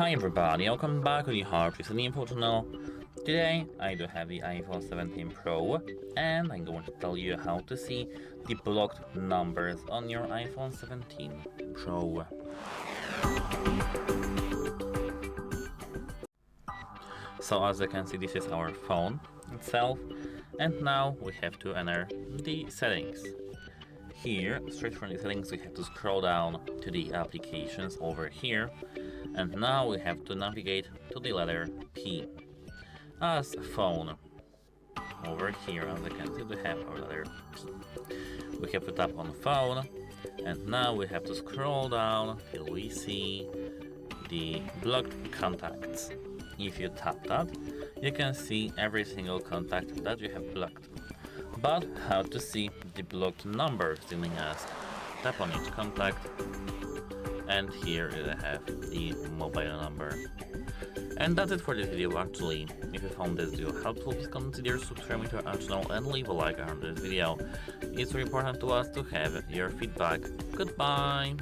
Hi everybody, welcome back to the HardReset.Info channel. Today I do have the iPhone 17 Pro and I'm going to tell you how to see the blocked numbers on your iPhone 17 Pro. So as you can see, this is our phone itself, and now we have to enter the settings. Here, straight from the settings, we have to scroll down to the applications over here, and now we have to navigate to the letter P. As phone, over here, as you can see, we have our letter P. We have to tap on phone, and now we have to scroll down till we see the blocked contacts. If you tap that, you can see every single contact that you have blocked. But how to see the blocked numbers, you may ask? Tap on each contact, and here you have the mobile number. And that's it for this video actually. If you found this video helpful, please consider subscribing to our channel and leave a like on this video. It's very important to us to have your feedback. Goodbye!